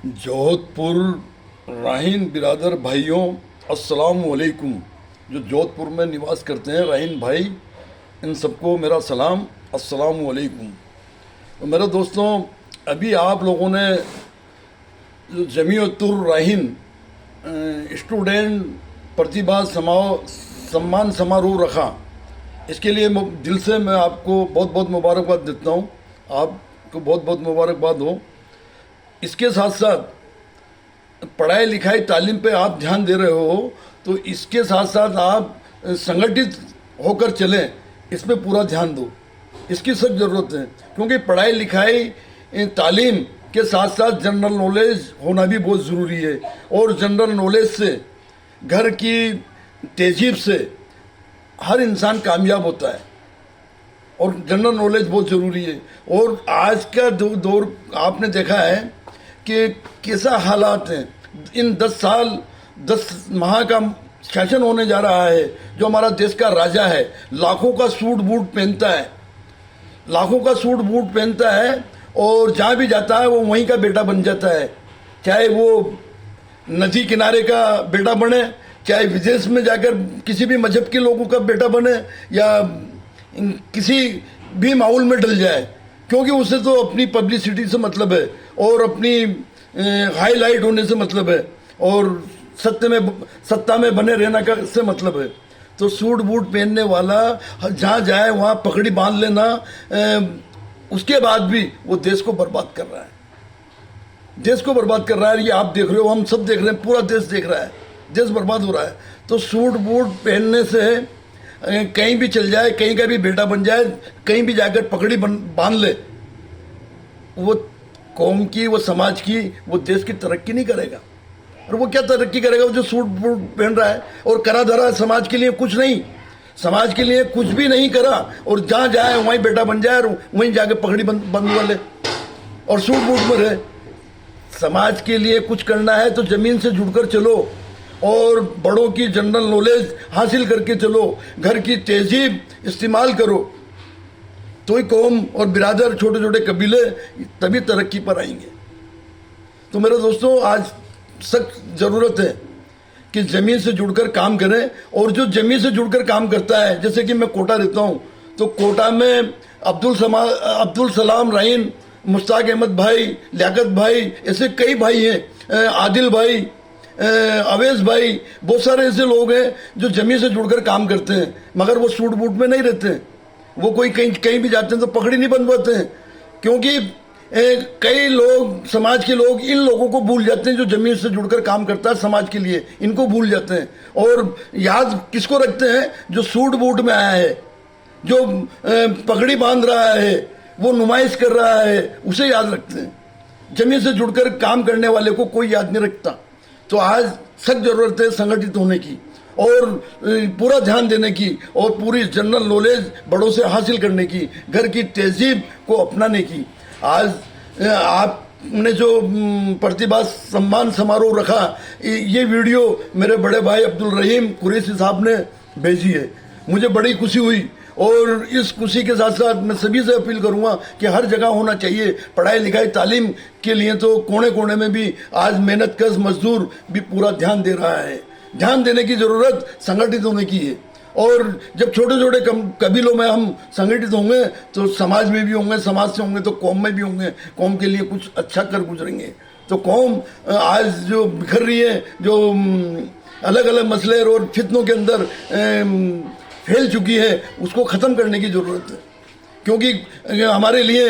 जोधपुर राहीन बिरादर भाइयों, अस्सलाम वालेकुम। जो जोधपुर में निवास करते हैं राहीन भाई, इन सबको मेरा सलाम, अस्सलाम वालेकुम। तो मेरे दोस्तों, अभी आप लोगों ने जो जमीयतुर राहीन स्टूडेंट प्रतिभा सम्मान समारोह रखा, इसके लिए दिल से मैं आपको बहुत बहुत मुबारकबाद देता हूँ। आपको बहुत बहुत मुबारकबाद हो। इसके साथ साथ पढ़ाई लिखाई तालीम पे आप ध्यान दे रहे हो, तो इसके साथ साथ आप संगठित होकर चलें, इस पे पूरा ध्यान दो। इसकी सख्त ज़रूरत है, क्योंकि पढ़ाई लिखाई तालीम के साथ साथ जनरल नॉलेज होना भी बहुत ज़रूरी है। और जनरल नॉलेज से, घर की तहजीब से हर इंसान कामयाब होता है, और जनरल नॉलेज बहुत ज़रूरी है। और आज का दौर आपने देखा है कि कैसा हालात हैं। इन 10 माह का शासन होने जा रहा है। जो हमारा देश का राजा है, लाखों का सूट बूट पहनता है, लाखों का सूट बूट पहनता है, और जहाँ भी जाता है वो वहीं का बेटा बन जाता है। चाहे वो नदी किनारे का बेटा बने, चाहे विदेश में जाकर किसी भी मजहब के लोगों का बेटा बने, या किसी भी माहौल में डल जाए, क्योंकि उसे तो अपनी पब्लिसिटी से मतलब है, और अपनी हाईलाइट होने से मतलब है, और सत्ता में बने रहना का से मतलब है। तो सूट बूट पहनने वाला जहाँ जाए वहाँ पकड़ी बांध लेना, उसके बाद भी वो देश को बर्बाद कर रहा है, देश को बर्बाद कर रहा है। ये आप देख रहे हो, हम सब देख रहे हैं, पूरा देश देख रहा है, देश बर्बाद हो रहा है। तो सूट बूट पहनने से कहीं भी चल जाए, कहीं का भी बेटा बन जाए, कहीं भी जाकर पकड़ी बांध ले, वो कौम की, वो समाज की, वो देश की तरक्की नहीं करेगा। और वो क्या तरक्की करेगा, वो जो सूट बूट पहन रहा है और करा धरा समाज के लिए कुछ नहीं, समाज के लिए कुछ भी नहीं करा, और जहाँ जाए वहीं बेटा बन जाए, और वहीं जाके पकड़ी बंद वाले और सूट बूट में रहे। समाज के लिए कुछ करना है तो ज़मीन से जुड़कर चलो, और बड़ों की जनरल नॉलेज हासिल करके चलो, घर की तहजीब इस्तेमाल करो, तो ही कौम और बिरादर, छोटे छोटे कबीले तभी तरक्की पर आएंगे। तो मेरे दोस्तों, आज सख्त ज़रूरत है कि ज़मीन से जुड़कर काम करें। और जो ज़मीन से जुड़कर काम करता है, जैसे कि मैं कोटा रहता हूँ, तो कोटा में अब्दुल सलाम राहीन, मुश्ताक अहमद भाई, लियाकत भाई, ऐसे कई भाई हैं, आदिल भाई, अवेश भाई, बहुत सारे ऐसे लोग हैं जो ज़मीन से जुड़कर काम करते हैं, मगर वो सूट बूट में नहीं रहते हैं। वो कोई कहीं भी जाते हैं तो पकड़ी नहीं बंधवाते हैं, क्योंकि कई लोग, समाज के लोग, इन लोगों को भूल जाते हैं जो ज़मीन से जुड़कर काम करता है समाज के लिए, इनको भूल जाते हैं। और याद किसको रखते हैं? जो सूट बूट में आया है, जो पगड़ी बांध रहा है, वो नुमाइश कर रहा है, उसे याद रखते हैं। ज़मीन से जुड़कर काम करने वाले को कोई याद नहीं रखता। तो आज सख्त ज़रूरत है संगठित होने की, और पूरा ध्यान देने की, और पूरी जनरल नॉलेज बड़ों से हासिल करने की, घर की तहजीब को अपनाने की। आज आपने जो प्रतिभा सम्मान समारोह रखा, ये वीडियो मेरे बड़े भाई अब्दुल रहीम कुरैशी साहब ने भेजी है, मुझे बड़ी खुशी हुई। और इस खुशी के साथ साथ मैं सभी से अपील करूंगा कि हर जगह होना चाहिए पढ़ाई लिखाई तालीम के लिए। तो कोने कोने में भी आज मेहनत कश मजदूर भी पूरा ध्यान दे रहा है। ध्यान देने की ज़रूरत संगठित होने की है। और जब छोटे छोटे कबीलों में हम संगठित होंगे, तो समाज में भी होंगे, समाज से होंगे तो कौम में भी होंगे, कौम के लिए कुछ अच्छा कर गुजरेंगे। तो कौम आज जो बिखर रही है, जो अलग अलग मसले और फितनों के अंदर फैल चुकी है, उसको ख़त्म करने की ज़रूरत है। क्योंकि हमारे लिए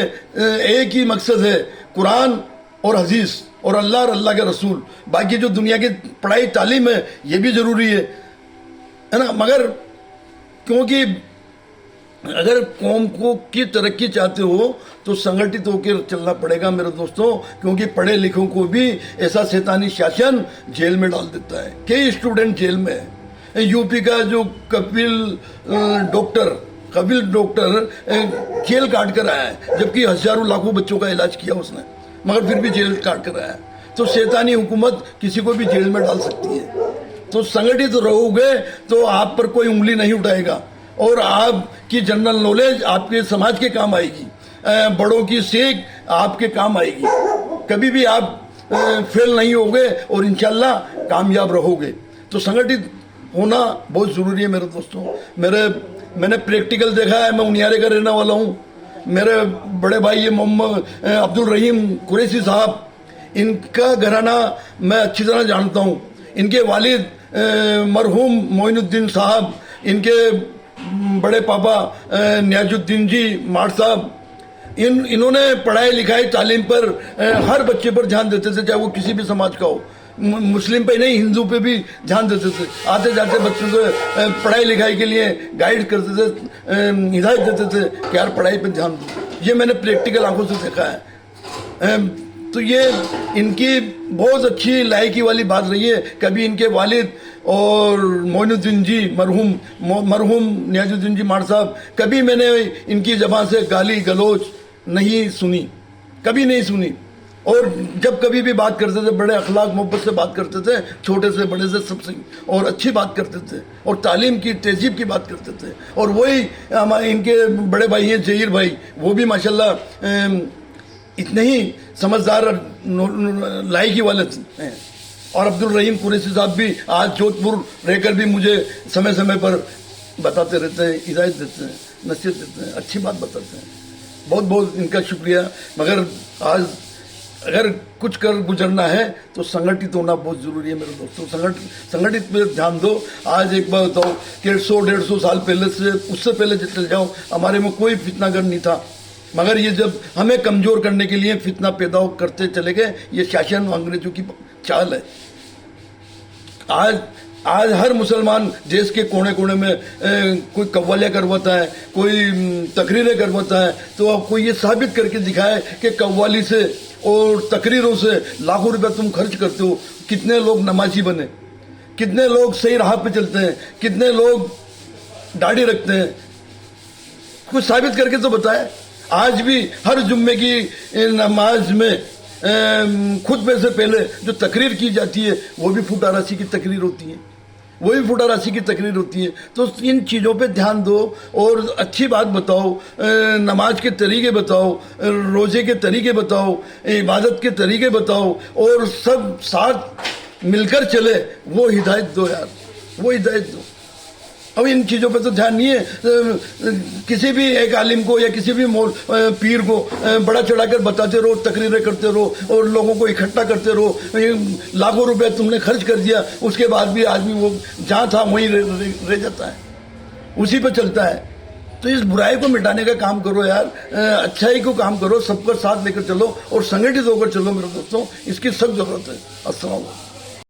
एक ही मकसद है, कुरान और हदीस और अल्लाह और अल्लाह के रसूल। बाकी जो दुनिया की पढ़ाई तालीम है, ये भी ज़रूरी है ना, मगर क्योंकि अगर कौम को की तरक्की चाहते हो तो संगठित होकर चलना पड़ेगा मेरे दोस्तों। क्योंकि पढ़े लिखों को भी ऐसा शैतानी शासन जेल में डाल देता है। कई स्टूडेंट जेल में है। यूपी का जो कपिल डॉक्टर जेल काट कर आया है, जबकि हजारों लाखों बच्चों का इलाज किया उसने, मगर फिर भी जेल काट कर आया है। तो शैतानी हुकूमत किसी को भी जेल में डाल सकती है। तो संगठित रहोगे तो आप पर कोई उंगली नहीं उठाएगा, और आपकी जनरल नॉलेज आपके समाज के काम आएगी, बड़ों की सीख आपके काम आएगी। कभी भी आप फेल नहीं होगे और इंशाल्लाह कामयाब रहोगे। तो संगठित होना बहुत ज़रूरी है मेरे दोस्तों। मैंने प्रैक्टिकल देखा है, मैं उनियारे का रहने वाला हूँ। मेरे बड़े भाई ये मोहम्मद अब्दुल रहीम कुरैशी साहब, इनका घराना मैं अच्छी तरह जानता हूँ। इनके वालिद मरहूम मोइनुद्दीन साहब, इनके बड़े पापा नियाजुद्दीन जी मार साहब, इन्होंने पढ़ाई लिखाई तालीम पर हर बच्चे पर ध्यान देते थे, चाहे वो किसी भी समाज का हो। मुस्लिम पे नहीं, हिंदू पे भी ध्यान देते थे। आते जाते बच्चों को पढ़ाई लिखाई के लिए गाइड करते थे, हिदायत देते थे कि यार पढ़ाई पे ध्यान दो। ये मैंने प्रैक्टिकल आंखों से देखा है। तो ये इनकी बहुत अच्छी लायकी वाली बात रही है। कभी इनके वालिद और मोइनुद्दीन जी मरहूम नियाजुद्दीन जी मार साहब, कभी मैंने इनकी ज़बान से गाली गलौज नहीं सुनी, कभी नहीं सुनी। और जब कभी भी बात करते थे बड़े अखलाक मोहब्बत से बात करते थे, छोटे से बड़े से सबसे, और अच्छी बात करते थे और तालीम की तहजीब की बात करते थे। और वही हमारे इनके बड़े भाई हैं जहीर भाई, वो भी माशाल्लाह इतने ही समझदार लायकी वाले हैं। और अब्दुल रहीम कुरैशी साहब भी आज जोधपुर रहकर भी मुझे समय समय पर बताते रहते हैं, हिदायत देते हैं, नसीहत देते हैं, अच्छी बात बताते हैं। बहुत बहुत इनका शुक्रिया। मगर आज अगर कुछ कर गुजरना है तो संगठित होना बहुत ज़रूरी है मेरे दोस्तों। संगठित पे ध्यान दो। आज एक बार बताओ कि 100-150 साल पहले से, उससे पहले चले जाओ, हमारे में कोई फितनागर नहीं था। मगर ये जब हमें कमज़ोर करने के लिए फितना पैदा करते चले गए, ये शासन अंग्रेजों की चाल है। आज हर मुसलमान देश के कोने कोने में कोई कव्वालियाँ करवाता है, कोई तकरीरें करवाता है, तो आपको ये साबित करके दिखाए कि कव्वाली से और तकरीरों से लाखों रुपए तुम खर्च करते हो। कितने लोग नमाजी बने, कितने लोग सही राह पे चलते हैं, कितने लोग दाढ़ी रखते हैं, कुछ साबित करके तो बताए। आज भी हर जुम्मे की नमाज में खुतबे से पहले जो तकरीर की जाती है वो भी फुटा राशि की तकरीर होती है, वही फुटा राशि की तकरीर होती है। तो इन चीज़ों पे ध्यान दो और अच्छी बात बताओ, नमाज के तरीके बताओ, रोज़े के तरीके बताओ, इबादत के तरीके बताओ, और सब साथ मिलकर चले, वो हिदायत दो यार, वो हिदायत दो। अब इन चीज़ों पे तो ध्यान नहीं है। किसी भी एक आलिम को या किसी भी पीर को बड़ा चढ़ाकर बताते रहो, तकरीरें करते रहो और लोगों को इकट्ठा करते रहो। लाखों रुपए तुमने खर्च कर दिया, उसके बाद भी आदमी वो जहाँ था वहीं रह जाता है, उसी पे चलता है। तो इस बुराई को मिटाने का काम करो यार, अच्छाई को काम करो, सबका साथ लेकर चलो और संगठित होकर चलो मेरे दोस्तों, इसकी सख्त जरूरत है। अस्सलाम वालेकुम।